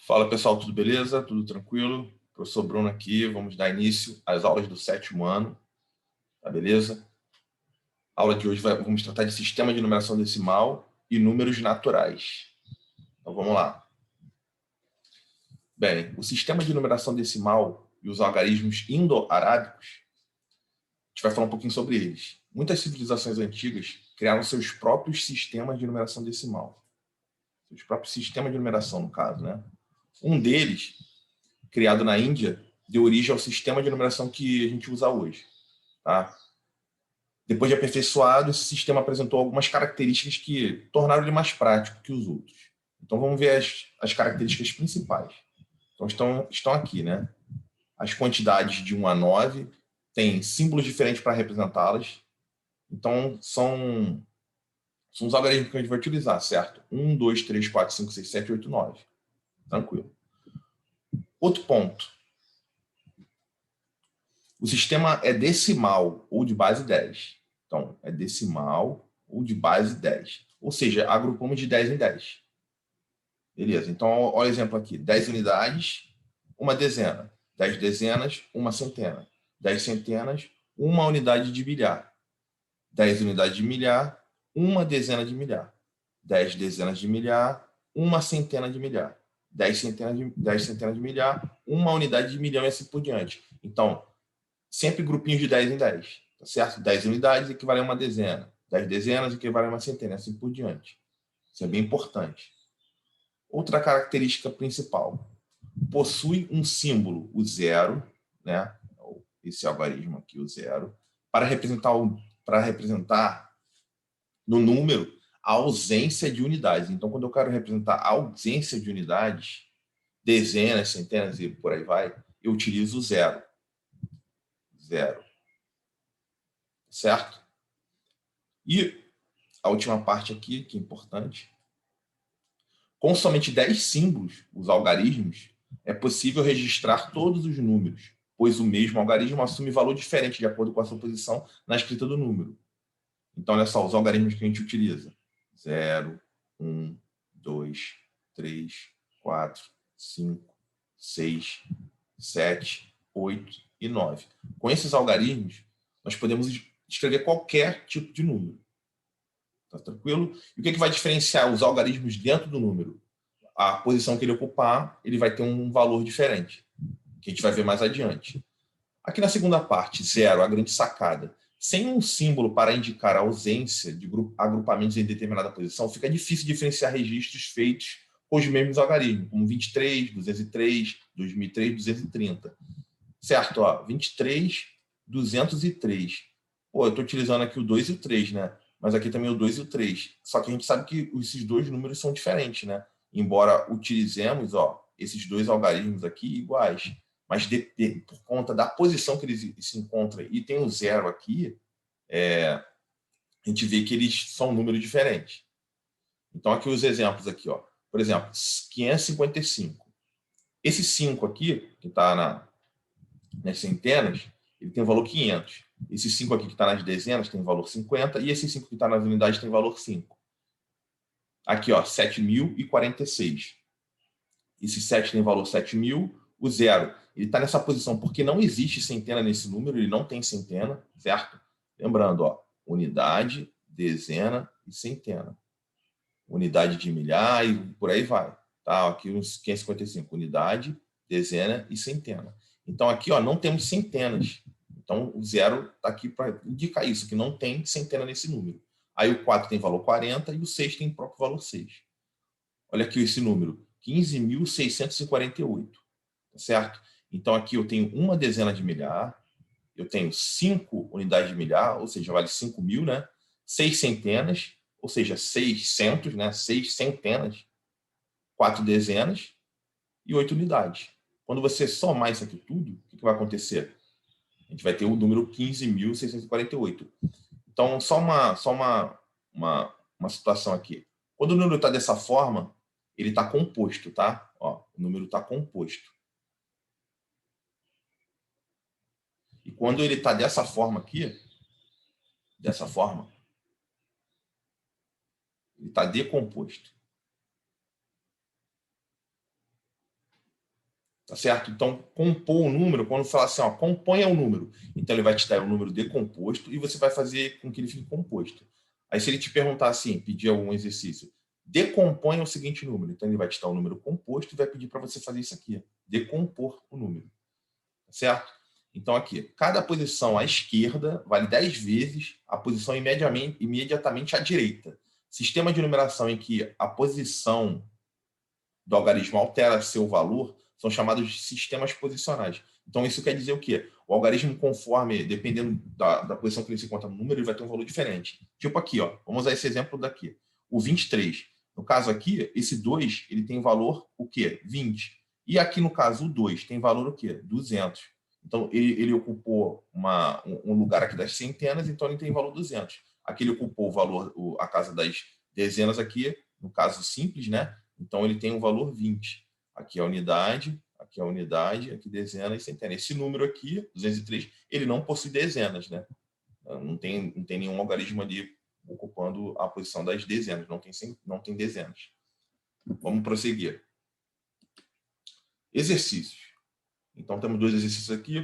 Fala pessoal, tudo beleza? Tudo tranquilo? Professor Bruno aqui, vamos dar início às aulas do 7º ano, tá beleza? A aula de hoje vamos tratar de sistema de numeração decimal e números naturais. Então vamos lá. Bem, o sistema de numeração decimal e os algarismos indo-arábicos, a gente vai falar um pouquinho sobre eles. Muitas civilizações antigas criaram seus próprios sistemas de numeração decimal. Seus próprios sistemas de numeração, no caso, né? Um deles, criado na Índia, deu origem ao sistema de numeração que a gente usa hoje. Tá? Depois de aperfeiçoado, esse sistema apresentou algumas características que tornaram ele mais prático que os outros. Então vamos ver as características principais. Então estão aqui, né? As quantidades de 1 a 9 têm símbolos diferentes para representá-las. Então são os algarismos que a gente vai utilizar, certo? 1, 2, 3, 4, 5, 6, 7, 8, 9. Tranquilo. Outro ponto. O sistema é decimal ou de base 10. Então, é decimal ou de base 10. Ou seja, agrupamos de 10 em 10. Beleza, então olha o exemplo aqui. 10 unidades, uma dezena. 10 dezenas, uma centena. 10 centenas, uma unidade de milhar. 10 unidades de milhar, uma dezena de milhar. 10 dezenas de milhar, uma centena de milhar. 10 centenas de milhar, uma unidade de milhão e assim por diante. Então, sempre grupinhos de 10 em 10, tá certo? 10 unidades equivale a uma dezena, 10 dezenas equivale a uma centena, assim por diante. Isso é bem importante. Outra característica principal, possui um símbolo, o zero, né? Esse algarismo aqui, o zero, para representar no número a ausência de unidades. Então, quando eu quero representar a ausência de unidades, dezenas, centenas e por aí vai, eu utilizo o zero. Zero. Certo? E a última parte aqui, que é importante. Com somente 10 símbolos, os algarismos, é possível registrar todos os números, pois o mesmo algarismo assume valor diferente de acordo com a sua posição na escrita do número. Então, olha só, os algarismos que a gente utiliza. 0, 1, 2, 3, 4, 5, 6, 7, 8 e 9. Com esses algarismos, nós podemos escrever qualquer tipo de número. Tá tranquilo? E o que vai diferenciar os algarismos dentro do número? A posição que ele ocupar, ele vai ter um valor diferente, que a gente vai ver mais adiante. Aqui na segunda parte, 0, a grande sacada. Sem um símbolo para indicar a ausência de agrupamentos em determinada posição, fica difícil diferenciar registros feitos com os mesmos algarismos, como 23, 203, 2003, 230. Certo? Ó, 23, 203. Pô, eu estou utilizando aqui o 2 e o 3, né? Mas aqui também o 2 e o 3. Só que a gente sabe que esses dois números são diferentes, né? Embora utilizemos, ó, esses dois algarismos aqui iguais. Mas por conta da posição que eles se encontram e tem o zero aqui, a gente vê que eles são números diferentes. Então, aqui os exemplos aqui, ó. Por exemplo, 555. Esse 5 aqui, que está nas centenas, ele tem o valor 500. Esse 5 aqui que está nas dezenas tem o valor 50, e esse 5 que está nas unidades tem o valor 5. Aqui, ó, 7.046. Esse 7 tem valor 7.000, o 0, ele está nessa posição porque não existe centena nesse número, ele não tem centena, certo? Lembrando, ó, unidade, dezena e centena. Unidade de milhar e por aí vai. Tá? Aqui uns 555, unidade, dezena e centena. Então aqui, ó, não temos centenas. Então o zero está aqui para indicar isso, que não tem centena nesse número. Aí o 4 tem valor 40 e o 6 tem o próprio valor 6. Olha aqui esse número, 15.648, tá certo? Então aqui eu tenho uma dezena de milhar, eu tenho 5 unidades de milhar, ou seja, vale 5.000, né? 6 centenas, ou seja, 600, né? 6 centenas, 4 dezenas e 8 unidades. Quando você somar isso aqui tudo, o que vai acontecer? A gente vai ter o número 15.648. Então, só uma situação aqui. Quando o número está dessa forma, ele está composto, tá? Ó, o número está composto. E quando ele está dessa forma aqui, dessa forma, ele está decomposto. Tá certo? Então, compor o número, quando falar assim, ó, componha o número. Então, ele vai te dar o número decomposto e você vai fazer com que ele fique composto. Aí, se ele te perguntar assim, pedir algum exercício, decomponha o seguinte número. Então, ele vai te dar o número composto e vai pedir para você fazer isso aqui, decompor o número. Tá certo? Então, aqui, cada posição à esquerda vale 10 vezes a posição imediatamente à direita. Sistema de numeração em que a posição do algarismo altera seu valor são chamados de sistemas posicionais. Então, isso quer dizer o quê? O algarismo, conforme, dependendo da posição que ele se encontra no número, ele vai ter um valor diferente. Tipo aqui, ó, vamos usar esse exemplo daqui. O 23. No caso aqui, esse 2, ele tem valor o quê? 20. E aqui, no caso, o 2 tem valor o quê? 200. Então, ele ocupou um lugar aqui das centenas, então ele tem valor 200. Aqui ele ocupou o valor, a casa das dezenas aqui, no caso simples, né? Então, ele tem um valor 20. Aqui é a unidade, aqui dezena e centena. Esse número aqui, 203, ele não possui dezenas, né? Não tem nenhum algarismo ali ocupando a posição das dezenas, não tem dezenas. Vamos prosseguir. Exercícios. Então, temos 2 exercícios aqui.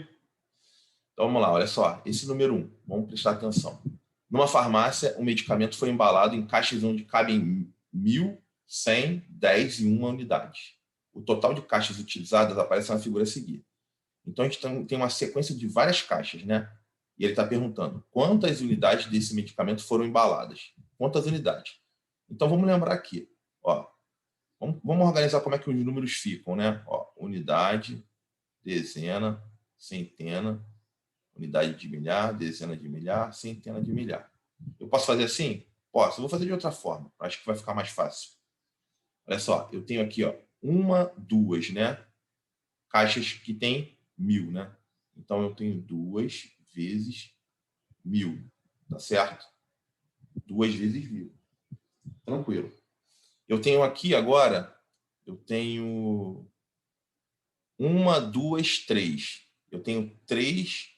Então, vamos lá, olha só. Esse número 1, vamos prestar atenção. Numa farmácia, o medicamento foi embalado em caixas onde cabem 1.000, 100, 10 e 1 unidade. O total de caixas utilizadas aparece na figura a seguir. Então, a gente tem uma sequência de várias caixas, né? E ele está perguntando quantas unidades desse medicamento foram embaladas. Quantas unidades? Então, vamos lembrar aqui. Ó, vamos organizar como é que os números ficam, né? Ó, unidade, dezena, centena, unidade de milhar, dezena de milhar, centena de milhar. Eu posso fazer assim? Posso. Eu vou fazer de outra forma. Acho que vai ficar mais fácil. Olha só, eu tenho aqui, ó, 1, 2, né? Caixas que tem 1.000, né? Então, eu tenho 2 vezes 1.000, tá certo? 2 vezes 1.000. Tranquilo. Eu tenho aqui agora, eu tenho 1, 2, 3. Eu tenho 3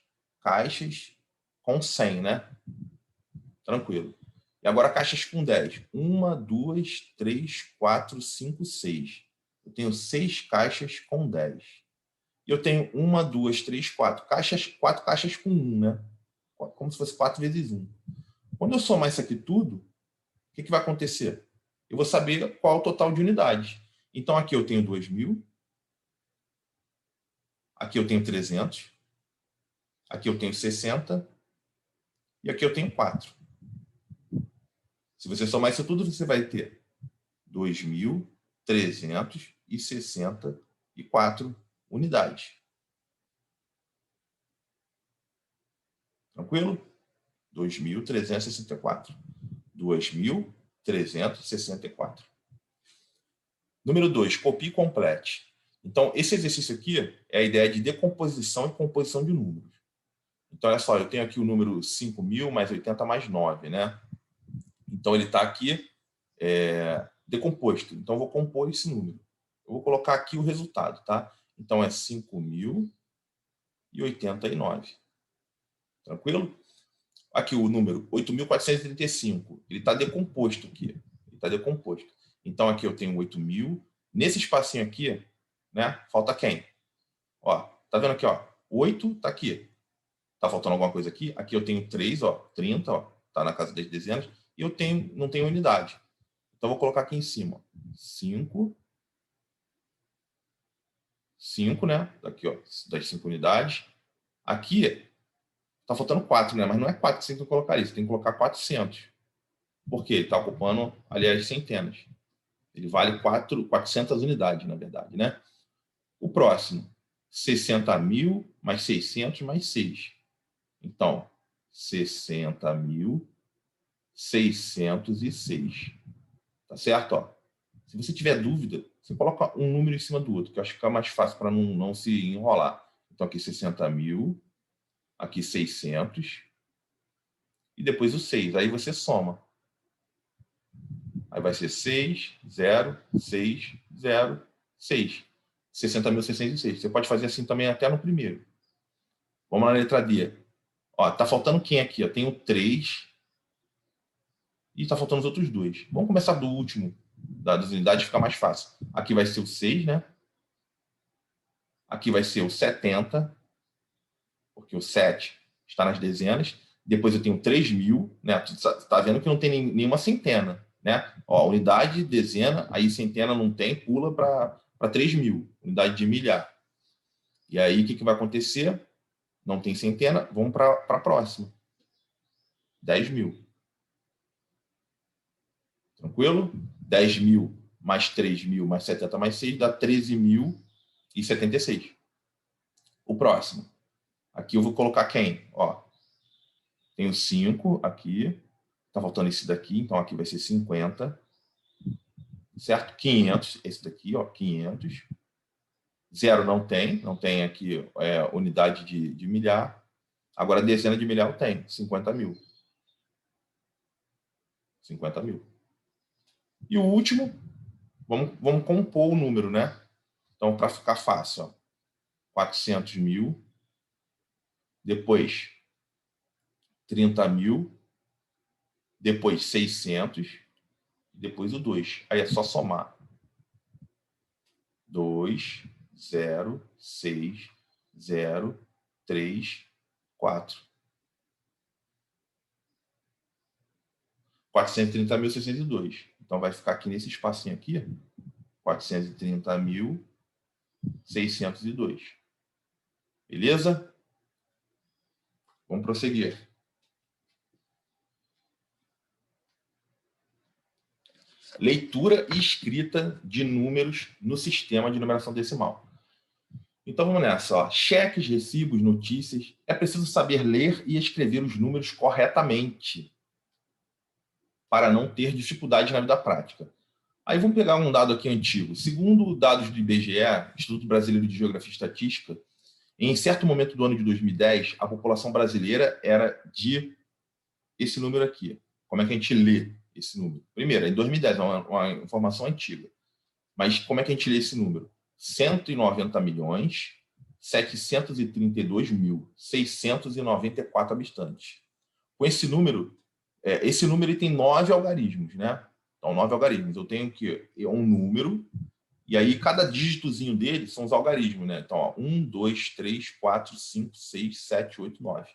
caixas com 100, né? Tranquilo. E agora caixas com 10. 1, 2, 3, 4, 5, 6. Eu tenho 6 caixas com 10. E eu tenho 1, 2, 3, 4 caixas com 1, né? Como se fosse 4 vezes 1. Quando eu somar isso aqui tudo, o que vai acontecer? Eu vou saber qual é o total de unidades. Então, aqui eu tenho 2.000. Aqui eu tenho 300. Aqui eu tenho 60. E aqui eu tenho 4. Se você somar isso tudo, você vai ter 2.364 unidades. Tranquilo? 2.364. 2.364. Número 2, copie e complete. Então, esse exercício aqui é a ideia de decomposição e composição de números. Então, olha só, eu tenho aqui o número 5.000 mais 80 mais 9, né? Então, ele está aqui decomposto. Então, eu vou compor esse número. Eu vou colocar aqui o resultado, tá? Então, é 5.089. Tranquilo? Aqui o número 8.435. Ele está decomposto aqui. Ele está decomposto. Então, aqui eu tenho 8.000. Nesse espacinho aqui, né? Falta quem? Ó, tá vendo aqui, ó? 8 tá aqui. Tá faltando alguma coisa aqui? Aqui eu tenho 3, ó, 30, ó, tá na casa das dezenas, e eu não tenho unidade. Então eu vou colocar aqui em cima, 5, 5, né? Aqui, ó, das 5 unidades. Aqui tá faltando 4, né? Mas não é 4 que você tem que colocar isso, tem que colocar 400. Por quê? Ele tá ocupando, aliás, centenas. Ele vale 400 unidades, na verdade, né? O próximo, 60.000 mais 600 mais 6. Então, 60.606. Tá certo? Ó. Se você tiver dúvida, você coloca um número em cima do outro, que eu acho que fica mais fácil para não se enrolar. Então, aqui 60.000, aqui 600, e depois o 6. Aí você soma. Aí vai ser 6, 0, 6, 0, 6. 60.606. Você pode fazer assim também até no primeiro. Vamos na letra D. Ó, tá faltando quem aqui? Ó? Tem o 3 e tá faltando os outros 2. Vamos começar do último, das unidades, fica mais fácil. Aqui vai ser o 6, né? Aqui vai ser o 70, porque o 7 está nas dezenas. Depois eu tenho 3.000, né? Tu está vendo que não tem nenhuma centena, né? Ó, unidade, dezena, aí centena não tem, pula para 3.000, unidade de milhar. E aí, o que vai acontecer? Não tem centena, vamos para a próxima. 10.000. Tranquilo? 10.000 mais 3.000 mais 70 mais 6 dá 13.076. O próximo. Aqui eu vou colocar quem? Ó, tenho 5 aqui. Tá faltando esse daqui, então aqui vai ser 50. Certo? 500, esse daqui, ó, 500. Zero não tem aqui unidade de milhar. Agora, dezena de milhar eu tenho, 50.000. 50.000. E o último, vamos compor o número, né? Então, para ficar fácil, ó, 400.000, depois 30.000, depois 600, depois o 2. Aí é só somar. 2, 0, 6, 0, 3, 4. 430.602. Então, vai ficar aqui nesse espacinho aqui, 430.602. Beleza? Vamos prosseguir. Leitura e escrita de números no sistema de numeração decimal. Então, vamos nessa. Ó. Cheques, recibos, notícias. É preciso saber ler e escrever os números corretamente para não ter dificuldade na vida prática. Aí vamos pegar um dado aqui antigo. Segundo dados do IBGE, Instituto Brasileiro de Geografia e Estatística, em certo momento do ano de 2010, a população brasileira era de esse número aqui. Como é que a gente lê esse número? Primeiro, em 2010, é uma informação antiga. Mas como é que a gente lê esse número? 190.732.694 habitantes. Com esse número ele tem 9 algarismos, né? Então, 9 algarismos. Eu tenho que um número, e aí cada dígitozinho dele são os algarismos, né? Então, ó, 1, 2, 3, 4, 5, 6, 7, 8, 9.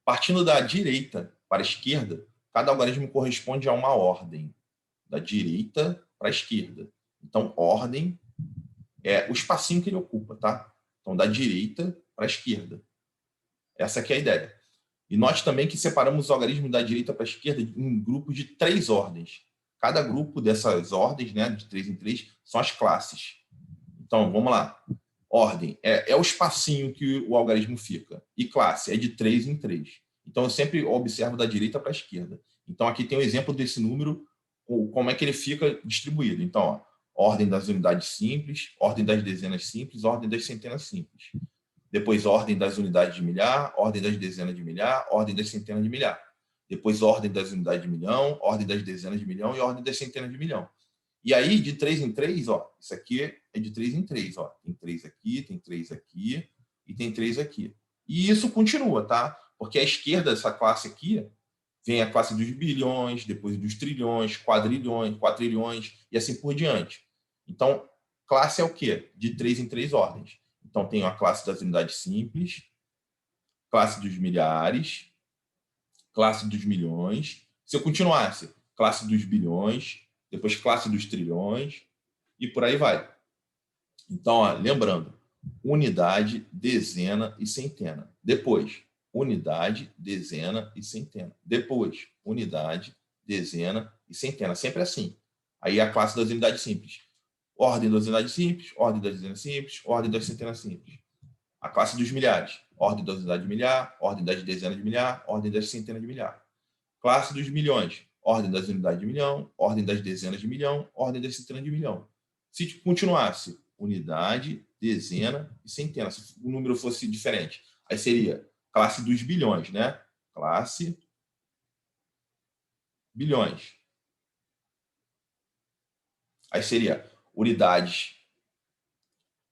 Partindo da direita para a esquerda, cada algarismo corresponde a uma ordem. Da direita para a esquerda. Então, ordem é o espacinho que ele ocupa, tá? Então, da direita para a esquerda. Essa aqui é a ideia. E note também que separamos os algarismos da direita para a esquerda em grupos de 3 ordens. Cada grupo dessas ordens, né, de 3 em 3, são as classes. Então, vamos lá. Ordem é o espacinho que o algarismo fica. E classe é de 3 em 3. Então, eu sempre observo da direita para a esquerda. Então, aqui tem um exemplo desse número, como é que ele fica distribuído. Então, ó, ordem das unidades simples, ordem das dezenas simples, ordem das centenas simples. Depois, ordem das unidades de milhar, ordem das dezenas de milhar, ordem das centenas de milhar. Depois, ordem das unidades de milhão, ordem das dezenas de milhão e ordem das centenas de milhão. E aí, de 3 em 3, ó, isso aqui é de 3 em 3. Ó. Tem 3 aqui, tem 3 aqui e tem 3 aqui. E isso continua, tá? Porque à esquerda dessa classe aqui vem a classe dos bilhões, depois dos trilhões, quadrilhões, quatrilhões e assim por diante. Então, classe é o quê? De 3 em 3 ordens. Então, tem a classe das unidades simples, classe dos milhares, classe dos milhões. Se eu continuasse, classe dos bilhões, depois classe dos trilhões, e por aí vai. Então, ó, lembrando, unidade, dezena e centena. Depois, unidade, dezena e centena. Depois, unidade, dezena e centena. Sempre assim. Aí a classe das unidades simples. Ordem das unidades simples, ordem das dezenas simples, ordem das centenas simples. A classe dos milhares. Ordem das unidades de milhar, ordem das dezenas de milhar, ordem das centenas de milhar. Classe dos milhões. Ordem das unidades de milhão, ordem das dezenas de milhão, ordem das centenas de milhão. Se continuasse unidade, dezena e centena, se o número fosse diferente, aí seria classe dos bilhões, né? Classe bilhões. Aí seria unidades.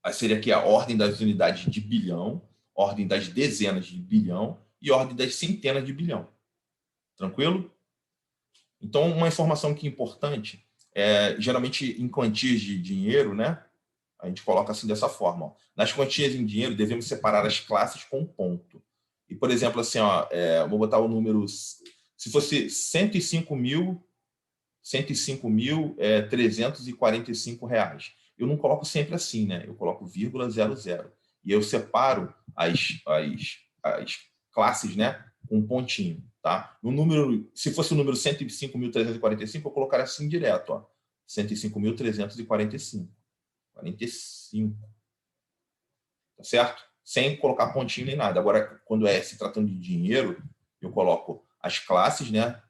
Aí seria aqui a ordem das unidades de bilhão, ordem das dezenas de bilhão e ordem das centenas de bilhão. Tranquilo? Então, uma informação que é importante, geralmente em quantias de dinheiro, né? A gente coloca assim dessa forma. Ó. Nas quantias em dinheiro, devemos separar as classes com ponto. E, por exemplo, assim, ó, vou botar o número... Se fosse 105.345 reais. Eu não coloco sempre assim, né? Eu coloco vírgula 00. E eu separo as classes, né? Com um pontinho, tá? No número, se fosse o número 105.345, eu colocaria assim direto, ó. 105.345. 45. Tá certo? Sem colocar pontinho nem nada. Agora, quando se tratando de dinheiro, eu coloco as classes, né?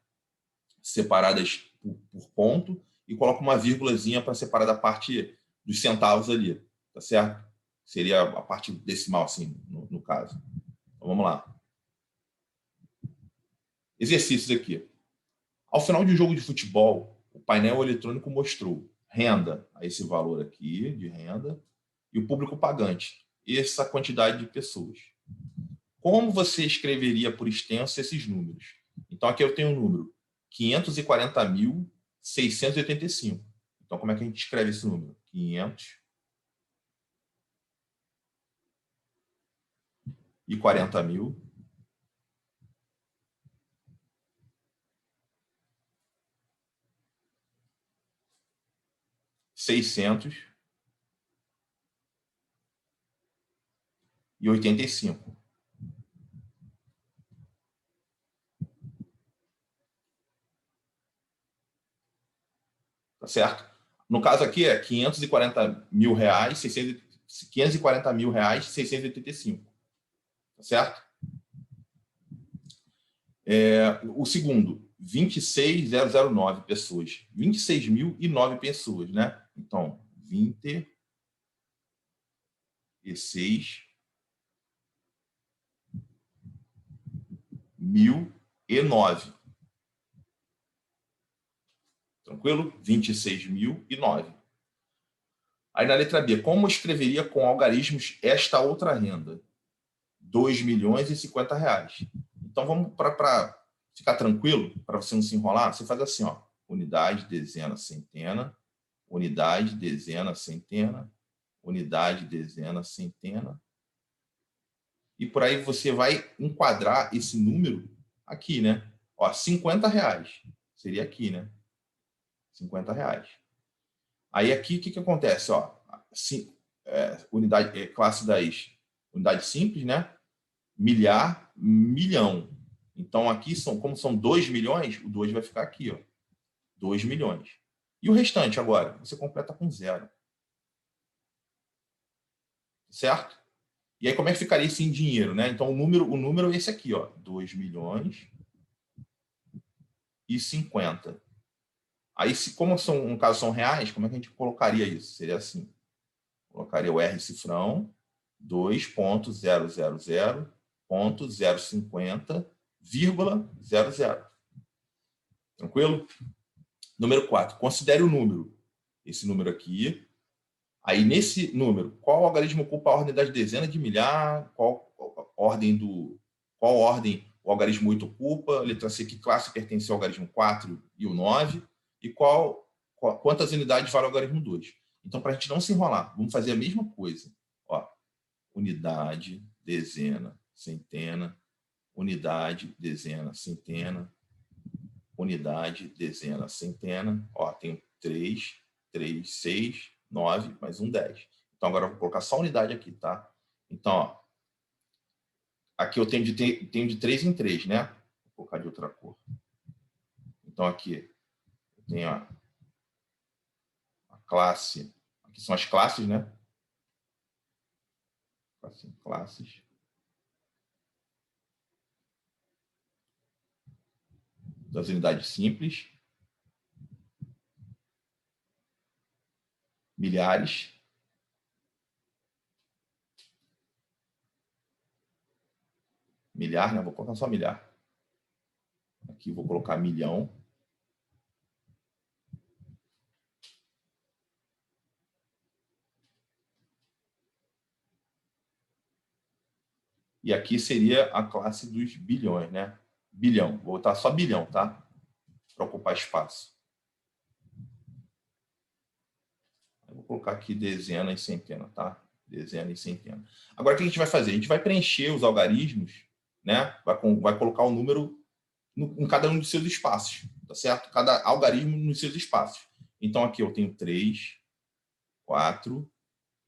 Separadas por ponto e coloco uma vírgulazinha para separar da parte dos centavos ali, tá certo? Seria a parte decimal, assim, no caso. Então, vamos lá. Exercícios aqui. Ao final de um jogo de futebol, o painel eletrônico mostrou renda, a esse valor aqui de renda, e o público pagante, essa quantidade de pessoas. Como você escreveria por extenso esses números? Então, aqui eu tenho o número 540.685. Então, como é que a gente escreve esse número? 540.000 685. Tá certo? No caso aqui é 540 mil reais, 540 mil reais, 685. Tá certo? O segundo, 26.009 pessoas. 26.009 pessoas, né? Então, 26.009. Tranquilo? 26.009. Aí na letra B, como escreveria com algarismos esta outra renda? 2.050 reais. Então vamos para ficar tranquilo, para você não se enrolar, você faz assim, ó, unidade, dezena, centena, unidade, dezena, centena, unidade, dezena, centena. E por aí você vai enquadrar esse número aqui, né? Ó, 50 reais. Seria aqui, né? 50 reais. Aí aqui, o que acontece? Ó, unidade, classe das unidade simples, né? Milhar, milhão. Então, aqui, como são 2 milhões, o 2 vai ficar aqui, ó. 2 milhões. E o restante agora? Você completa com zero. Certo? E aí, como é que ficaria isso em dinheiro, né? Então, o número é esse aqui, ó. 2 milhões e 50. Aí, como no caso são reais, como é que a gente colocaria isso? Seria assim. Colocaria o R cifrão, 2.000.050,00. Tranquilo? Número 4. Considere o número. Esse número aqui. Aí, nesse número, qual algarismo ocupa a ordem das dezenas de milhar? Qual ordem o algarismo 8 ocupa? Letra C, que classe pertence ao algarismo 4 e o 9? E quantas unidades vale o algarismo 2? Então, para a gente não se enrolar, vamos fazer a mesma coisa. Ó, unidade, dezena, centena, unidade, dezena, centena, unidade, dezena, centena. Ó, tem 3, 3, 6, 9, mais um 10. Então, agora eu vou colocar só unidade aqui, tá? Então, ó, aqui eu tenho de 3 em 3, né? Vou colocar de outra cor. Então, aqui eu tenho a classe. Aqui são as classes, né? Classes. Das unidades simples. Milhares. Milhar, né? Vou colocar só milhar. Aqui vou colocar milhão. E aqui seria a classe dos bilhões, né? Bilhão. Vou botar só bilhão, tá? Para ocupar espaço. colocar aqui dezena e centena, tá? Dezena e centena. Agora, o que a gente vai fazer? A gente vai preencher os algarismos, né? Vai colocar o número em cada um dos seus espaços, tá certo? Cada algarismo nos seus espaços. Então, aqui eu tenho 3, 4,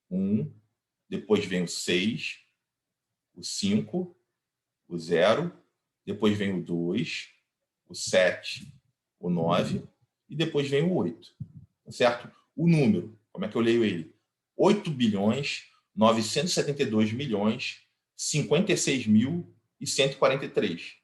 1, depois vem o 6, o 5, o 0, depois vem o 2, o 7, o 9, e depois vem o 8, tá certo? O número, como é que eu leio ele? 8.972.056.143.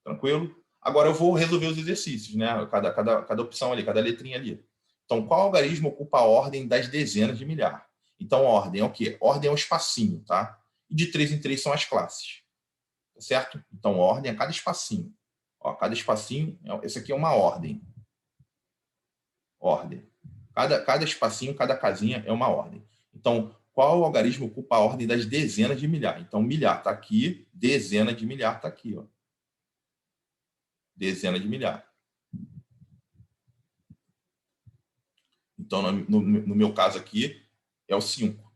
Tranquilo? Agora eu vou resolver os exercícios, né? Cada opção ali, cada letrinha ali. Então, qual algarismo ocupa a ordem das dezenas de milhar? Então, a ordem é o quê? Ordem é um espacinho, tá? E de 3 em 3 são as classes. Tá certo? Então, ordem é cada espacinho. Ó, cada espacinho, esse aqui é uma ordem. Ordem. Cada espacinho, cada casinha é uma ordem. Então, qual algarismo ocupa a ordem das dezenas de milhar? Então, milhar está aqui, dezena de milhar está aqui. Ó. Dezena de milhar. Então, no meu caso aqui, é o 5.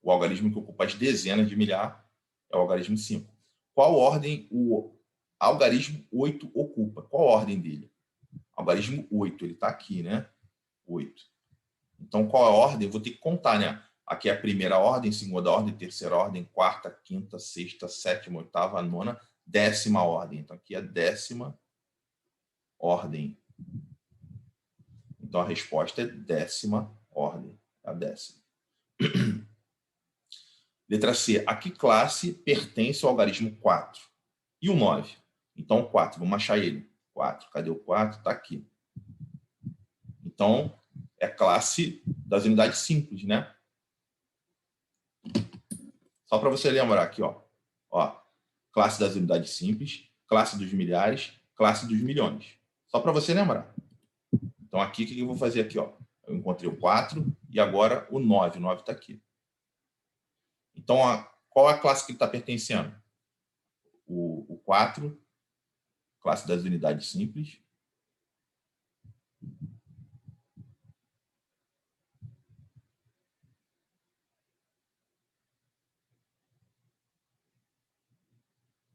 O algarismo que ocupa as dezenas de milhar é o algarismo 5. Qual ordem o algarismo 8 ocupa? Qual a ordem dele? Algarismo 8, ele está aqui, né? 8. Então, qual a ordem? Eu vou ter que contar, né? Aqui é a primeira ordem, segunda ordem, terceira ordem, quarta, quinta, sexta, sétima, oitava, nona, 10ª ordem. Então, aqui é a 10ª ordem. Então, a resposta é 10ª ordem. A 10ª. Letra C. A que classe pertence ao algarismo 4? E o 9? Então, 4. Vamos achar ele. 4. Cadê o 4? Está aqui. Então, é a classe das unidades simples, né? Só para você lembrar aqui, ó. Classe das unidades simples, classe dos milhares, classe dos milhões. Só para você lembrar. Então, aqui, o que eu vou fazer aqui? Ó? Eu encontrei o 4 e agora o 9. O 9 está aqui. Então, qual é a classe que ele está pertencendo? O 4, classe das unidades simples.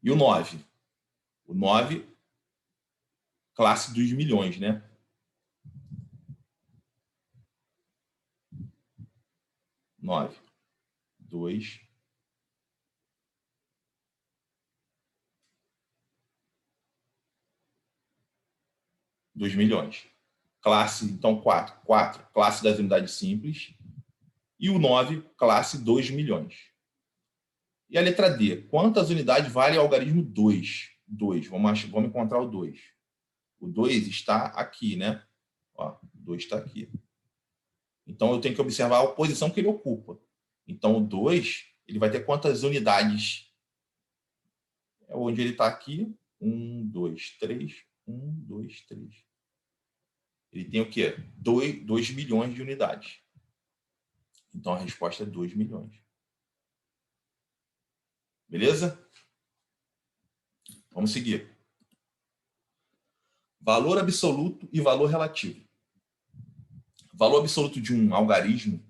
E o 9? O 9, classe dos milhões, né? Nove. 2. Dos milhões. Classe, então, 4. 4, classe das unidades simples. E o 9, classe 2 milhões. E a letra D, quantas unidades vale o algarismo 2? 2, vamos encontrar o 2. O 2 está aqui, né? Ó, o 2 está aqui. Então, eu tenho que observar a posição que ele ocupa. Então, o 2, ele vai ter quantas unidades? É onde ele está aqui. 1, 2, 3. 1, 2, 3. Ele tem o quê? 2 milhões de unidades. Então, a resposta é 2 milhões. Beleza? Vamos seguir. Valor absoluto e valor relativo. Valor absoluto de um algarismo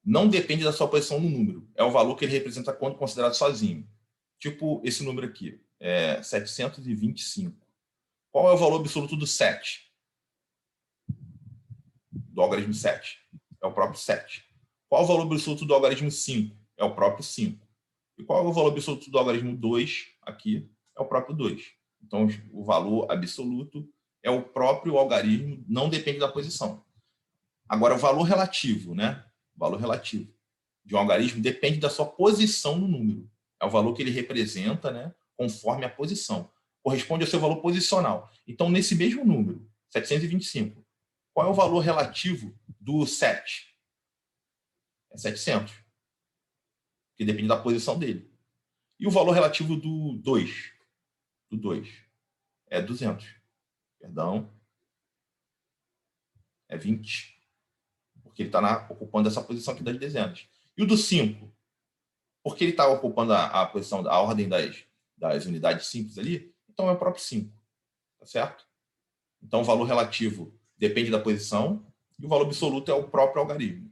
não depende da sua posição no número. É o valor que ele representa quando considerado sozinho. Tipo esse número aqui, 725. Qual é o valor absoluto do 7? Do algarismo 7? É o próprio 7. Qual é o valor absoluto do algarismo 5? É o próprio 5. E qual é o valor absoluto do algarismo 2? Aqui é o próprio 2. Então, o valor absoluto é o próprio algarismo, não depende da posição. Agora, o valor relativo, né? O valor relativo de um algarismo depende da sua posição no número. É o valor que ele representa, né? Conforme a posição. Corresponde ao seu valor posicional. Então, nesse mesmo número, 725, qual é o valor relativo do 7? É 700. Que depende da posição dele. E o valor relativo do 2? Do 2 é 200. Perdão. É 20. Porque ele está ocupando essa posição aqui das dezenas. E o do 5? Porque ele está ocupando a posição, a ordem das unidades simples ali, então é o próprio 5. Tá certo? Então, o valor relativo depende da posição e o valor absoluto é o próprio algarismo.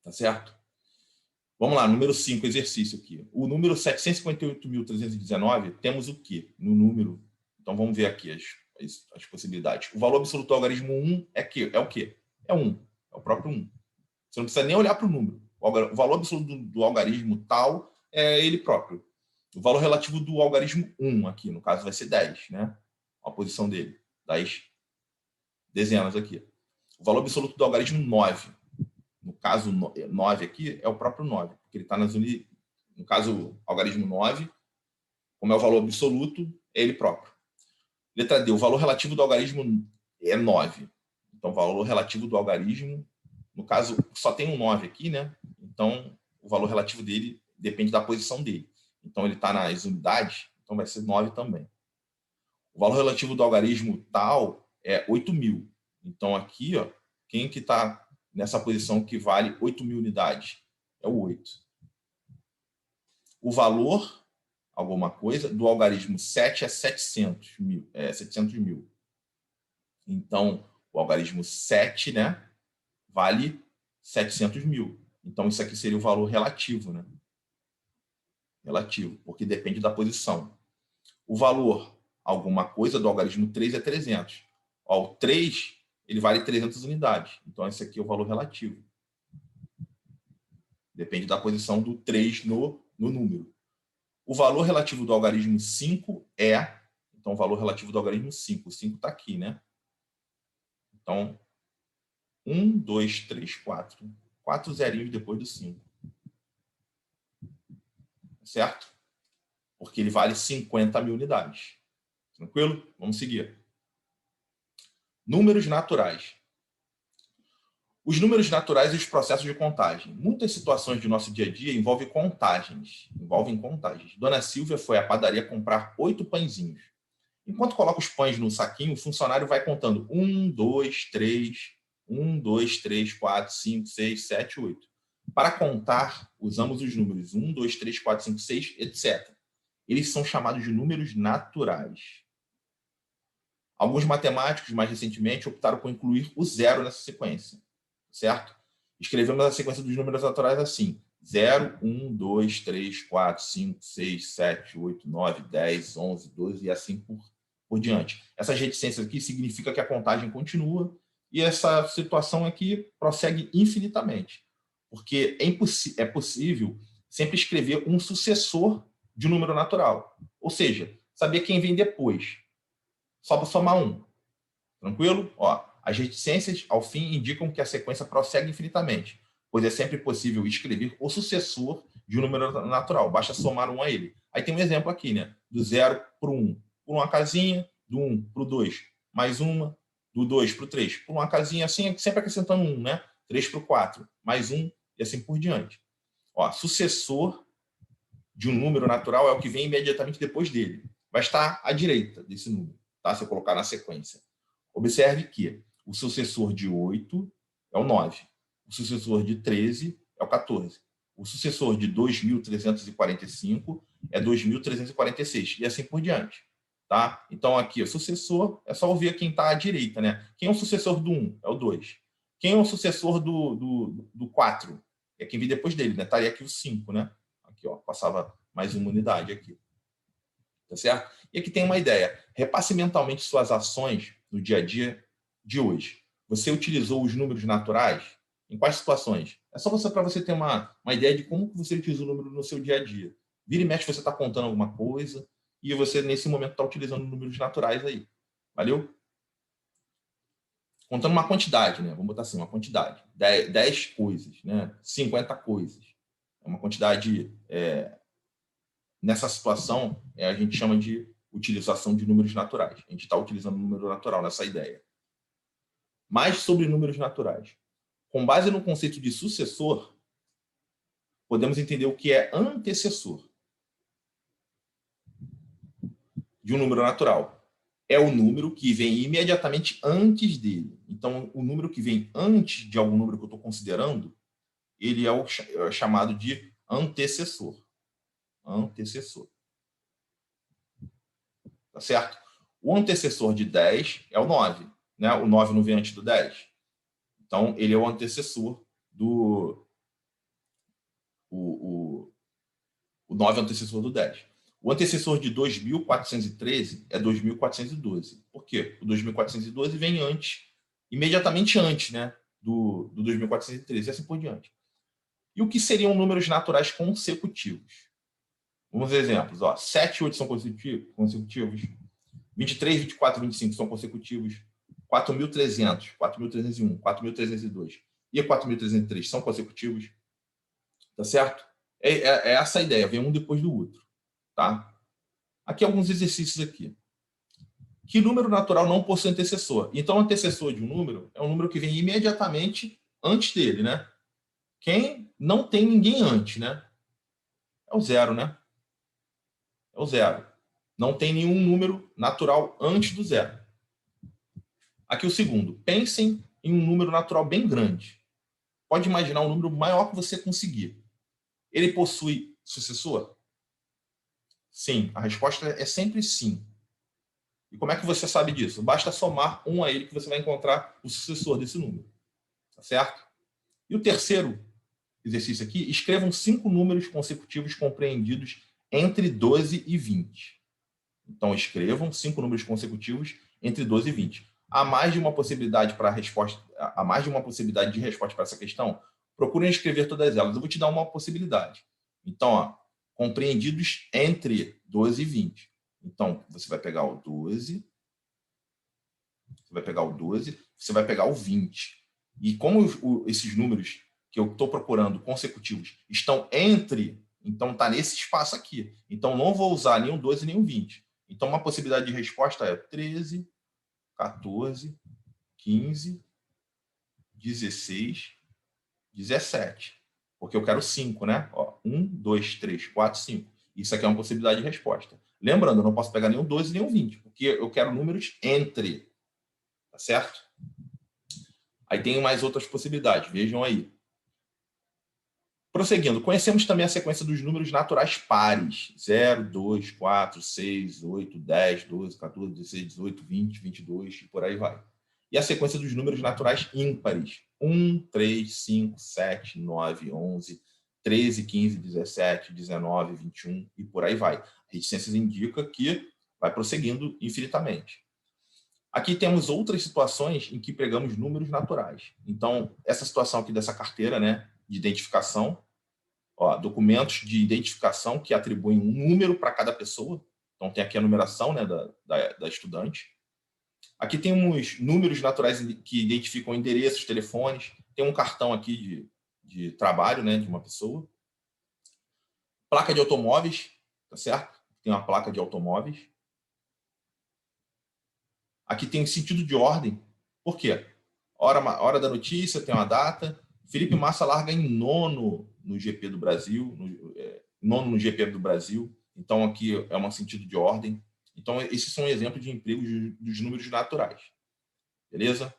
Tá certo? Vamos lá, número 5, exercício aqui. O número 758.319, temos o quê? No número. Então, vamos ver aqui as possibilidades. O valor absoluto do algarismo 1 é o quê? É 1. É o próprio 1. Você não precisa nem olhar para o número. O valor absoluto do algarismo tal é ele próprio. O valor relativo do algarismo 1 aqui, no caso, vai ser 10, né? A posição dele, das dezenas aqui. O valor absoluto do algarismo 9. No caso, 9 aqui é o próprio 9, porque ele está nas unidades. No caso, algarismo 9, como é o valor absoluto, é ele próprio. Letra D, o valor relativo do algarismo é 9. Então, o valor relativo do algarismo, no caso, só tem um 9 aqui, né? Então, o valor relativo dele depende da posição dele. Então, ele está nas unidades, então vai ser 9 também. O valor relativo do algarismo tal é 8.000. Então, aqui, ó, quem que está nessa posição que vale 8.000 unidades? É o 8. O valor, alguma coisa, do algarismo 7 é 700 mil. Então, o algarismo 7, né, vale 700 mil. Então, isso aqui seria o valor relativo, né? Relativo, porque depende da posição. O valor, alguma coisa, do algarismo 3 é 300. Ó, o 3, ele vale 300 unidades. Então, esse aqui é o valor relativo. Depende da posição do 3 no número. O valor relativo do algarismo 5 é... Então, o valor relativo do algarismo 5. O 5 está aqui, né? Então, 1, 2, 3, 4. 4 zerinhos depois do 5. Certo? Porque ele vale 50.000 unidades. Tranquilo? Vamos seguir. Números naturais. Os números naturais e os processos de contagem. Muitas situações do nosso dia a dia envolvem contagens. Dona Silvia foi à padaria comprar 8 pãezinhos. Enquanto coloca os pães no saquinho, o funcionário vai contando 1, 2, 3, 1, 2, 3, 4, 5, 6, 7, 8. Para contar, usamos os números 1, 2, 3, 4, 5, 6, etc. Eles são chamados de números naturais. Alguns matemáticos, mais recentemente, optaram por incluir o zero nessa sequência, certo? Escrevemos a sequência dos números naturais assim: 0, 1, 2, 3, 4, 5, 6, 7, 8, 9, 10, 11, 12 e assim por diante. Essas reticências aqui significa que a contagem continua e essa situação aqui prossegue infinitamente, porque é possível sempre escrever um sucessor de um número natural, ou seja, saber quem vem depois. Só para somar 1. Tranquilo? Ó, as reticências, ao fim, indicam que a sequência prossegue infinitamente, pois é sempre possível escrever o sucessor de um número natural. Basta somar 1 a ele. Aí tem um exemplo aqui, né? Do 0 para o 1. Por uma casinha, do 1 para o 2, mais uma, do 2 para o 3. Por uma casinha assim, sempre acrescentando 1, né? 3 para o 4, mais 1 e assim por diante. Ó, sucessor de um número natural é o que vem imediatamente depois dele. Vai estar à direita desse número, tá? Se eu colocar na sequência. Observe que o sucessor de 8 é o 9. O sucessor de 13 é o 14. O sucessor de 2.345 é 2.346. E assim por diante. Tá? Então, aqui, o sucessor, é só ouvir quem está à direita. Né? Quem é o sucessor do 1? É o 2. Quem é o sucessor do 4? É quem vem depois dele. Né? Estaria aqui o 5. Né? Aqui, ó, passava mais uma unidade aqui. Tá certo? E aqui tem uma ideia. Repasse mentalmente suas ações no dia a dia de hoje. Você utilizou os números naturais? Em quais situações? É só para você ter uma ideia de como você utiliza o número no seu dia a dia. Vira e mexe, você está contando alguma coisa e você, nesse momento, está utilizando números naturais aí. Valeu? Contando uma quantidade, né? Vamos botar assim, uma quantidade. 10 coisas, né? 50 coisas. É uma quantidade... Nessa situação, a gente chama de utilização de números naturais. A gente está utilizando o número natural nessa ideia. Mais sobre números naturais. Com base no conceito de sucessor, podemos entender o que é antecessor de um número natural. É o número que vem imediatamente antes dele. Então, o número que vem antes de algum número que eu estou considerando, ele é chamado de antecessor. Antecessor. Tá certo? O antecessor de 10 é o 9. Né? O 9 não vem antes do 10. Então, ele é o antecessor do... O 9 é o antecessor do 10. O antecessor de 2.413 é 2.412. Por quê? O 2.412 vem antes, imediatamente antes, né, do 2.413, e assim por diante. E o que seriam números naturais consecutivos? Vamos ver exemplos. 7 e 8 são consecutivos. 23, 24 e 25 são consecutivos. 4.300, 4.301, 4.302 e 4.303 são consecutivos. Tá certo? É essa a ideia, vem um depois do outro. Tá? Aqui alguns exercícios aqui. Que número natural não possui antecessor? Então, o antecessor de um número é um número que vem imediatamente antes dele, né? Quem não tem ninguém antes, né? É o zero, né? É o zero. Não tem nenhum número natural antes do zero. Aqui o segundo. Pensem em um número natural bem grande. Pode imaginar um número maior que você conseguir. Ele possui sucessor? Sim. A resposta é sempre sim. E como é que você sabe disso? Basta somar um a ele que você vai encontrar o sucessor desse número. Tá certo? E o terceiro exercício aqui, escrevam 5 números consecutivos compreendidos entre 12 e 20. Então, escrevam 5 números consecutivos entre 12 e 20. Há mais de uma possibilidade para a resposta, há mais de uma possibilidade de resposta para essa questão? Procurem escrever todas elas. Eu vou te dar uma possibilidade. Então, compreendidos entre 12 e 20. Então, você vai pegar o 12, você vai pegar o 12, você vai pegar o 20. E como esses números que eu estou procurando consecutivos estão entre, então está nesse espaço aqui. Então, não vou usar nem o 12 nem o 20. Então, uma possibilidade de resposta é 13, 14, 15, 16, 17. Porque eu quero 5, né? 1, 2, 3, 4, 5. Isso aqui é uma possibilidade de resposta. Lembrando, eu não posso pegar nem o 12 nem o 20, porque eu quero números entre. Tá certo? Aí tem mais outras possibilidades, vejam aí. Prosseguindo, conhecemos também a sequência dos números naturais pares. 0, 2, 4, 6, 8, 10, 12, 14, 16, 18, 20, 22 e por aí vai. E a sequência dos números naturais ímpares. 1, 3, 5, 7, 9, 11, 13, 15, 17, 19, 21 e por aí vai. A reticências indica que vai prosseguindo infinitamente. Aqui temos outras situações em que pegamos números naturais. Então, essa situação aqui dessa carteira, né, de identificação, documentos de identificação que atribuem um número para cada pessoa. Então, tem aqui a numeração, né, da estudante. Aqui temos números naturais que identificam endereços, telefones. Tem um cartão aqui de trabalho, né, de uma pessoa. Placa de automóveis, tá certo? Tem uma placa de automóveis. Aqui tem sentido de ordem. Por quê? Hora da notícia, tem uma data. Felipe Massa larga em nono no GP do Brasil, nono no GP do Brasil. Então, aqui é um sentido de ordem. Então, esses são exemplos de empregos dos números naturais. Beleza?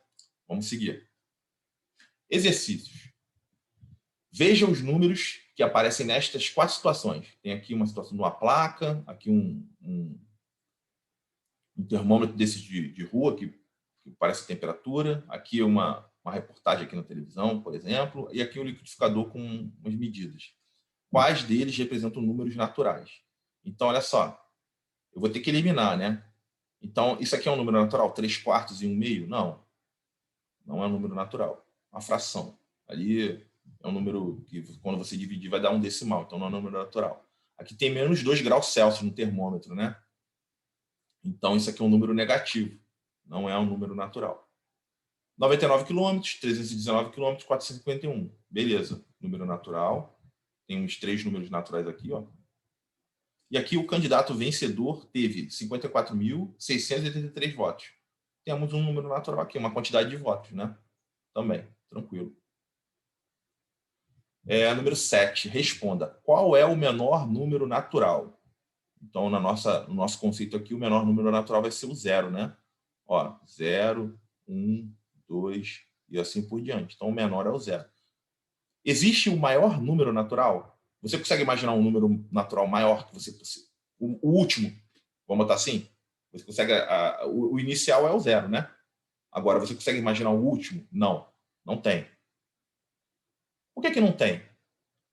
Vamos seguir. Exercícios. Veja os números que aparecem nestas 4 situações. Tem aqui uma situação de uma placa, aqui um termômetro desses de rua, que parece temperatura. Aqui uma reportagem aqui na televisão, por exemplo. E aqui um liquidificador com umas medidas. Quais deles representam números naturais? Então, olha só. Eu vou ter que eliminar, né? Então, isso aqui é um número natural? 3/4 e 1/2? Não. Não é um número natural. Uma fração. Ali é um número que, quando você dividir, vai dar um decimal. Então, não é um número natural. Aqui tem menos 2 graus Celsius no termômetro, né? Então, isso aqui é um número negativo. Não é um número natural. 99 quilômetros, 319 quilômetros, 451. Beleza. Número natural. Tem uns 3 números naturais aqui, ó. E aqui o candidato vencedor teve 54.683 votos. Temos um número natural aqui, uma quantidade de votos, né? Também, tranquilo. Número 7, responda. Qual é o menor número natural? Então, no nosso conceito aqui, o menor número natural vai ser o 0, né? 0, 1, 2 e assim por diante. Então, o menor é o 0. Existe o maior número natural? Você consegue imaginar um número natural maior que você... O último, vamos botar assim? Você consegue... O inicial é o 0, né? Agora, você consegue imaginar o último? Não. Não tem. Por que não tem?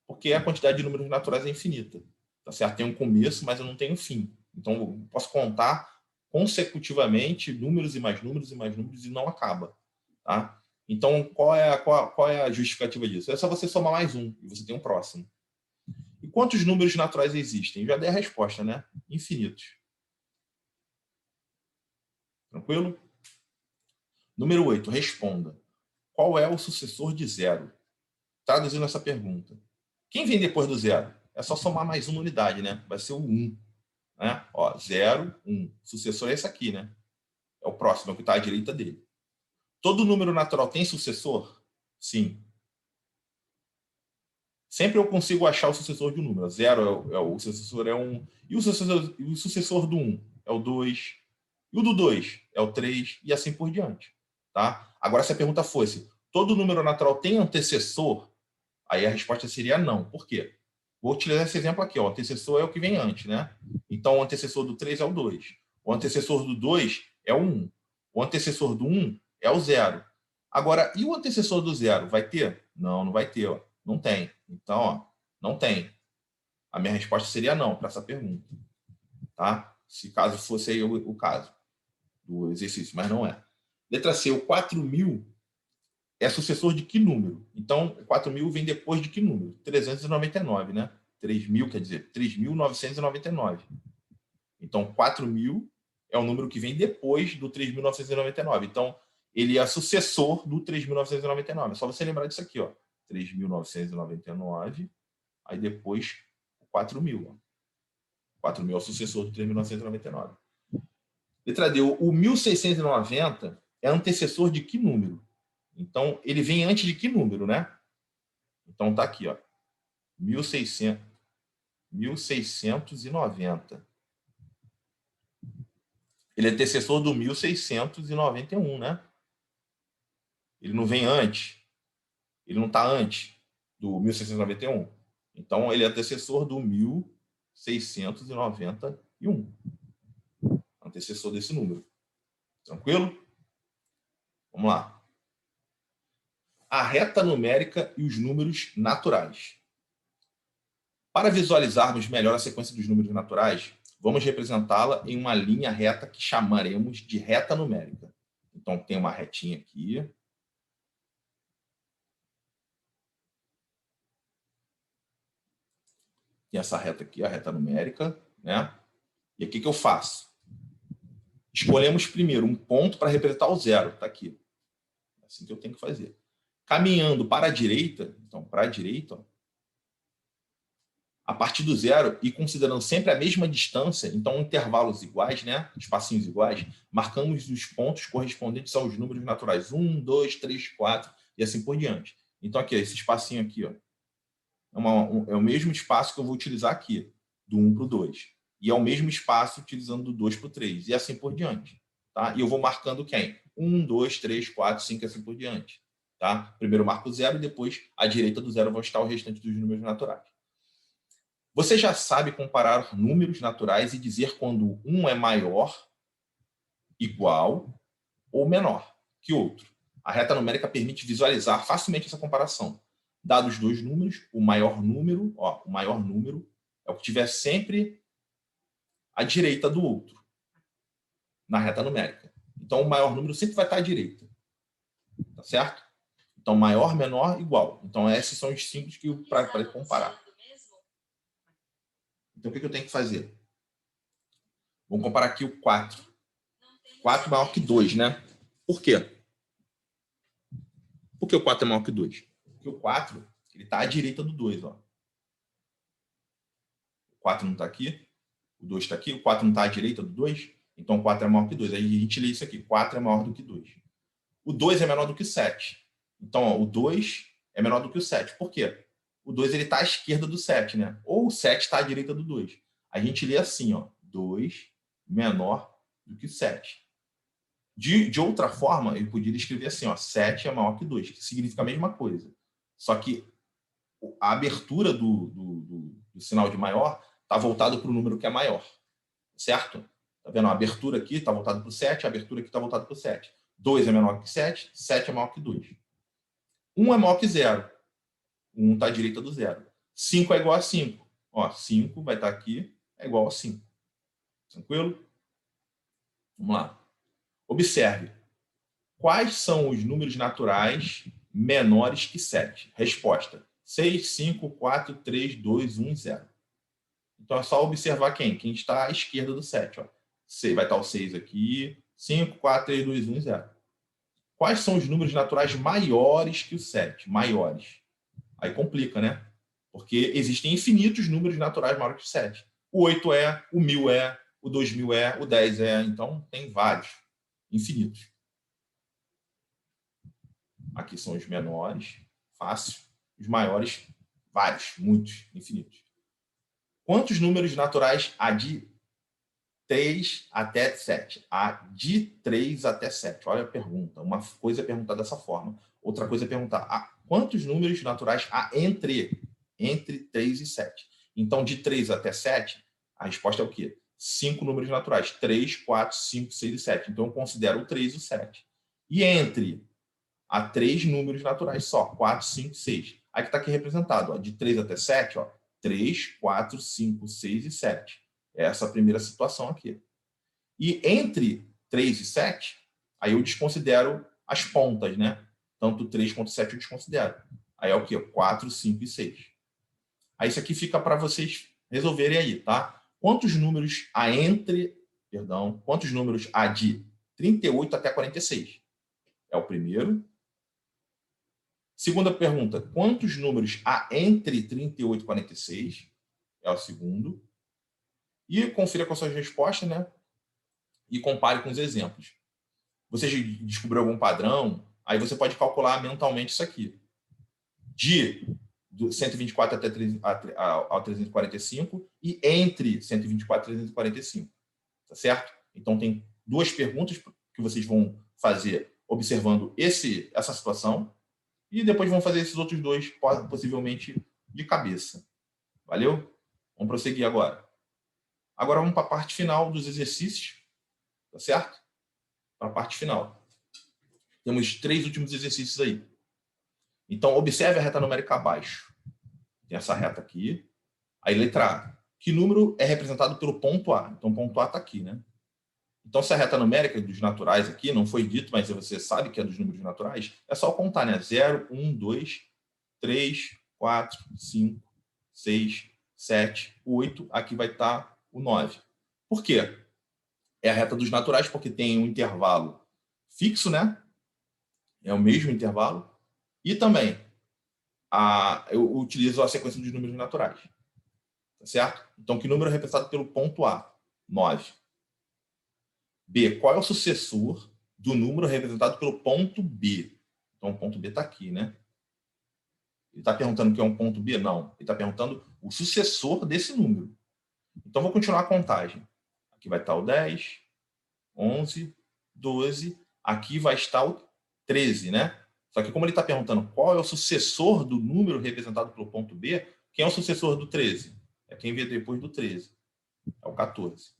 Porque a quantidade de números naturais é infinita. Tá certo? Tem um começo, mas eu não tenho fim. Então, eu posso contar consecutivamente números e mais números e mais números e não acaba. Tá? Então, qual é a justificativa disso? É só você somar mais um e você tem um próximo. E quantos números naturais existem? Eu já dei a resposta, né? Infinitos. Tranquilo? Número 8. Responda. Qual é o sucessor de zero? Traduzindo essa pergunta. Quem vem depois do zero? É só somar mais uma unidade, né? Vai ser o 1. Né? Ó, 0, 1. O sucessor é esse aqui, né? É o próximo, é o que está à direita dele. Todo número natural tem sucessor? Sim. Sempre eu consigo achar o sucessor de um número. 0 o sucessor é 1. E o sucessor do 1 é o 2. E o do 2 é o 3. E assim por diante. Tá? Agora, se a pergunta fosse, todo número natural tem antecessor? Aí a resposta seria não. Por quê? Vou utilizar esse exemplo aqui. Ó. O antecessor é o que vem antes, né? Então, o antecessor do 3 é o 2. O antecessor do 2 é o 1. O antecessor do 1 é o 0. Agora, e o antecessor do 0? Vai ter? Não, não vai ter. Ó. Não tem. Então, ó, não tem. A minha resposta seria não para essa pergunta. Tá? Se caso fosse aí o caso do exercício, mas não é. Letra C, o 4.000 é sucessor de que número? Então, 4.000 vem depois de que número? 399, né? 3.000 quer dizer 3.999. Então, 4.000 é o número que vem depois do 3.999. Então, ele é sucessor do 3.999. É só você lembrar disso aqui, ó. 3.999, aí depois 4.000. 4.000 é o sucessor do 3.999. Letra D, o 1.690 é antecessor de que número? Então, ele vem antes de que número, né? Então, tá aqui, ó. 1690. Ele é antecessor do 1691, né? Ele não vem antes. Ele não está antes do 1691. Então, ele é antecessor do 1691. Antecessor desse número. Tranquilo? Vamos lá. A reta numérica e os números naturais. Para visualizarmos melhor a sequência dos números naturais, vamos representá-la em uma linha reta que chamaremos de reta numérica. Então, tem uma retinha aqui. Tem essa reta aqui, a reta numérica, né? E aqui que eu faço? Escolhemos primeiro um ponto para representar o zero. Está aqui. É assim que eu tenho que fazer. Caminhando para a direita, então, para a direita, ó, a partir do zero e considerando sempre a mesma distância, então intervalos iguais, né, espacinhos iguais, marcamos os pontos correspondentes aos números naturais 1, 2, 3, 4 e assim por diante. Então aqui, esse espacinho aqui, ó, é o mesmo espaço que eu vou utilizar aqui, do 1 para o 2. E é o mesmo espaço utilizando do 2 para o 3 e assim por diante. Tá? E eu vou marcando quem? 1, 2, 3, 4, 5 e assim por diante. Tá? Primeiro eu marco o zero e depois à direita do zero vão estar o restante dos números naturais. Você já sabe comparar números naturais e dizer quando um é maior, igual ou menor que outro. A reta numérica permite visualizar facilmente essa comparação. Dados dois números, o maior número é o que tiver sempre à direita do outro, na reta numérica. Então, o maior número sempre vai estar à direita. Tá certo? Então, maior, menor, igual. Então, esses são os símbolos para comparar. Então, o que eu tenho que fazer? Vamos comparar aqui o 4. 4 maior que 2, né? Por quê? Por que o 4 é maior que 2? Porque o 4 está à direita do 2. Ó. O 4 não está aqui, o 2 está aqui, o 4 não está à direita do 2, então o 4 é maior que 2. Aí a gente lê isso aqui, 4 é maior do que 2. O 2 é menor do que 7. Então, ó, o 2 é menor do que o 7. Por quê? O 2 está à esquerda do 7, né? Ou o 7 está à direita do 2. A gente lê assim, ó, 2 menor do que 7. De outra forma, eu poderia escrever assim, ó, 7 é maior que 2, que significa a mesma coisa. Só que a abertura do sinal de maior está voltado para o número que é maior. Certo? Tá vendo? A abertura aqui está voltada para o 7, a abertura aqui está voltada para o 7. 2 é menor que 7, 7 é maior que 2. 1 é maior que 0. 1 está à direita do 0. 5 é igual a 5. Ó, 5 vai estar aqui, é igual a 5. Tranquilo? Vamos lá. Observe. Quais são os números naturais menores que 7? Resposta: 6, 5, 4, 3, 2, 1, 0. Então é só observar quem? Quem está à esquerda do 7. Ó. Vai estar o 6 aqui. 5, 4, 3, 2, 1, 0. Quais são os números naturais maiores que o 7? Maiores. Aí complica, né? Porque existem infinitos números naturais maiores que o 7. O 8 é, o 1000 é, o 2000 é, o 10 é. Então tem vários. Infinitos. Aqui são os menores. Fácil. Os maiores, vários, muitos, infinitos. Quantos números naturais há de 3 até 7? Há de 3 até 7. Olha a pergunta. Uma coisa é perguntar dessa forma. Outra coisa é perguntar quantos números naturais há entre 3 e 7. Então, de 3 até 7, a resposta é o quê? 5 números naturais. 3, 4, 5, 6 e 7. Então, eu considero o 3 e o 7. E entre há 3 números naturais só. 4, 5, 6. Aqui está aqui representado. Ó, de 3 até 7, ó, 3, 4, 5, 6 e 7. Essa é a primeira situação aqui. E entre 3 e 7, aí eu desconsidero as pontas, né? Tanto 3 quanto 7 eu desconsidero. Aí é o quê? 4, 5 e 6. Aí isso aqui fica para vocês resolverem aí, tá? Quantos números há de 38 até 46? É o primeiro. Segunda pergunta, quantos números há entre 38 e 46? É o segundo. E confira com as suas respostas, né? E compare com os exemplos. Você descobriu algum padrão? Aí você pode calcular mentalmente isso aqui. De 124 até 345 e entre 124 e 345. Tá certo? Então, tem duas perguntas que vocês vão fazer observando essa situação e depois vão fazer esses outros dois, possivelmente de cabeça. Valeu? Vamos prosseguir agora. Agora vamos para a parte final dos exercícios. Tá certo? Para a parte final. Temos 3 últimos exercícios aí. Então, observe a reta numérica abaixo. Tem essa reta aqui. Aí, letra A. Que número é representado pelo ponto A? Então, o ponto A está aqui, né? Então, se a reta numérica dos naturais aqui, não foi dito, mas você sabe que é dos números naturais, é só contar, né? 0, 1, 2, 3, 4, 5, 6, 7, 8. Aqui vai estar o 9. Por quê? É a reta dos naturais porque tem um intervalo fixo, né? É o mesmo intervalo. E também eu utilizo a sequência dos números naturais. Tá certo? Então, que número é representado pelo ponto A? 9. B. Qual é o sucessor do número representado pelo ponto B? Então, o ponto B está aqui, né? Ele está perguntando o que é um ponto B? Não. Ele está perguntando o sucessor desse número. Então, vou continuar a contagem. Aqui vai estar o 10, 11, 12. Aqui vai estar o 13, né? Só que como ele está perguntando qual é o sucessor do número representado pelo ponto B, quem é o sucessor do 13? É quem vem depois do 13. É o 14.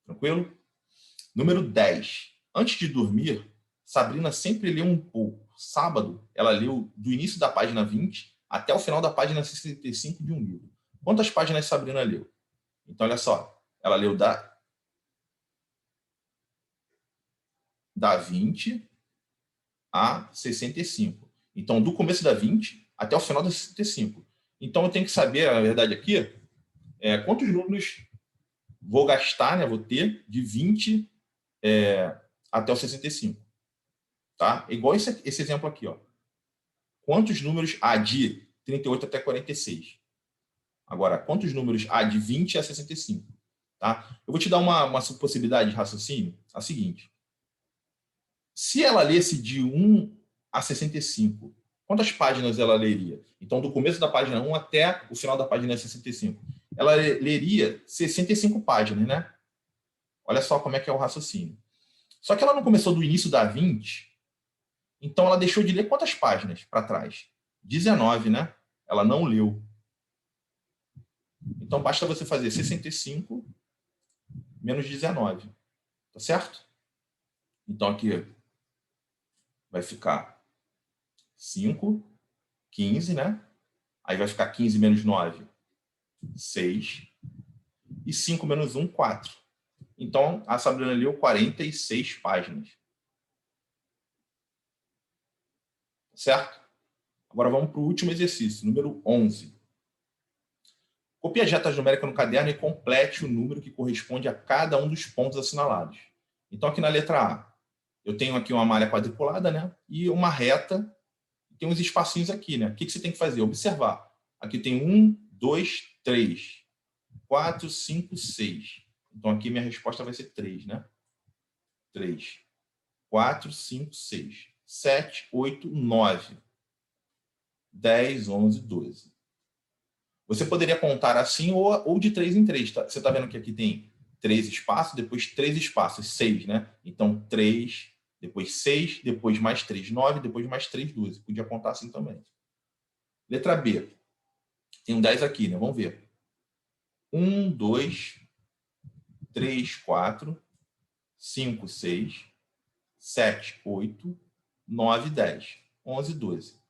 Tranquilo? Número 10. Antes de dormir, Sabrina sempre lê um pouco. Sábado, ela leu do início da página 20 até o final da página 65 de um livro. Quantas páginas Sabrina leu? Então, olha só. Ela leu da 20 a 65. Então, do começo da 20 até o final da 65. Então, eu tenho que saber, na verdade, aqui, quantos números vou gastar, né? Vou ter de 20 até o 65. Tá? Igual esse exemplo aqui. Ó. Quantos números há de 38 até 46? Agora, quantos números há de 20 a 65? Tá? Eu vou te dar uma possibilidade de raciocínio. A seguinte. Se ela lesse de 1 a 65, quantas páginas ela leria? Então, do começo da página 1 até o final da página 65. Ela leria 65 páginas, né? Olha só como é que é o raciocínio. Só que ela não começou do início da 20, então ela deixou de ler quantas páginas para trás? 19, né? Ela não leu. Então, basta você fazer 65 menos 19. Tá certo? Então, aqui vai ficar 5, 15, né? Aí vai ficar 15 menos 9, 6. E 5 menos 1, 4. Então, a Sabrina leu 46 páginas. Certo? Agora vamos para o último exercício, número 11. Copie as retas numéricas no caderno e complete o número que corresponde a cada um dos pontos assinalados. Então, aqui na letra A, eu tenho aqui uma malha quadriculada, né? E uma reta, tem uns espacinhos aqui, né? O que você tem que fazer? Observar. Aqui tem 1, 2, 3, 4, 5, 6. Então, aqui minha resposta vai ser 3, né? 3, 4, 5, 6, 7, 8, 9, 10, 11, 12. Você poderia contar assim ou de 3 em 3. Tá? Você está vendo que aqui tem 3 espaços, depois 3 espaços, 6, né? Então, 3, depois 6, depois mais 3, 9, depois mais 3, 12. Podia contar assim também. Letra B. Tem um 10 aqui, né? Vamos ver. 1, 2, 3, 4, 5, 6, 7, 8, 9, 10, 11, 12.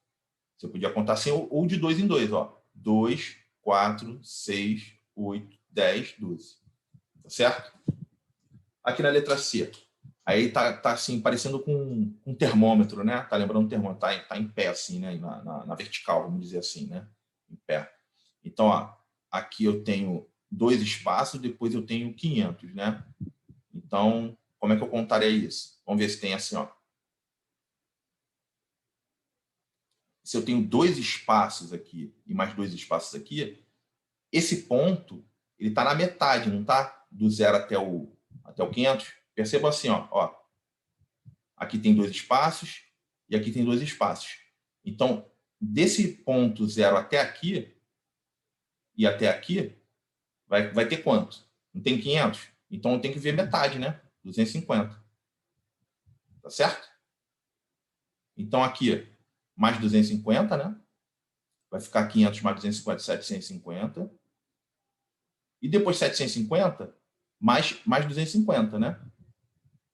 Você podia contar assim ou de 2 em 2, ó. 2, 4, 6, 8, 10, 12. Tá certo? Aqui na letra C. Aí tá assim, parecendo com um termômetro, né? Tá lembrando um termômetro. Tá em pé, assim, né? Na vertical, vamos dizer assim, né? Em pé. Então, ó, aqui eu tenho 2 espaços, depois eu tenho 500, né? Então, como é que eu contaria isso? Vamos ver se tem assim, ó. Se eu tenho 2 espaços aqui e mais 2 espaços aqui, esse ponto, ele está na metade, não está? Do 0 até o 500. Perceba assim, ó. Aqui tem 2 espaços e aqui tem 2 espaços. Então, desse ponto 0 até aqui e até aqui, vai ter quanto? Não tem 500? Então, eu tenho que ver metade, né? 250. Tá certo? Então, aqui, mais 250, né? Vai ficar 500 mais 250, 750. E depois 750, mais 250, né?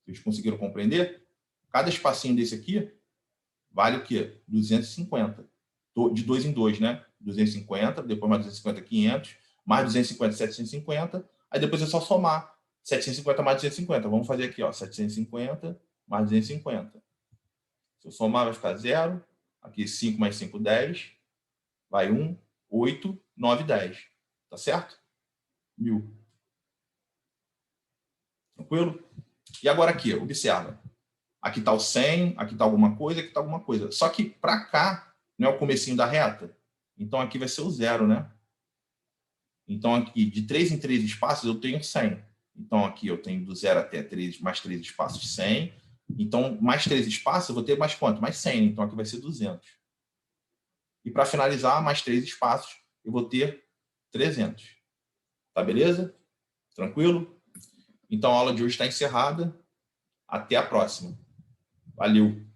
Vocês conseguiram compreender? Cada espacinho desse aqui vale o quê? 250. De 2 em 2, né? 250, depois mais 250, 500, mais 250, 750. Aí depois é só somar. 750 mais 250. Vamos fazer aqui, ó. 750 mais 250. Se eu somar, vai ficar 0. Aqui 5 mais 5, 10. Vai 1, 8, 9, 10. Tá certo? 1000. Tranquilo? E agora aqui, observa. Aqui está o 100, aqui está alguma coisa, aqui está alguma coisa. Só que para cá não é o comecinho da reta. Então aqui vai ser o 0, né? Então aqui, de 3 em 3 espaços, eu tenho 100. Então aqui eu tenho do 0 até 3, mais 3 espaços, 100. Então, mais 3 espaços, eu vou ter mais quanto? Mais 100. Então aqui vai ser 200. E para finalizar, mais 3 espaços, eu vou ter 300. Tá beleza? Tranquilo? Então a aula de hoje está encerrada. Até a próxima. Valeu!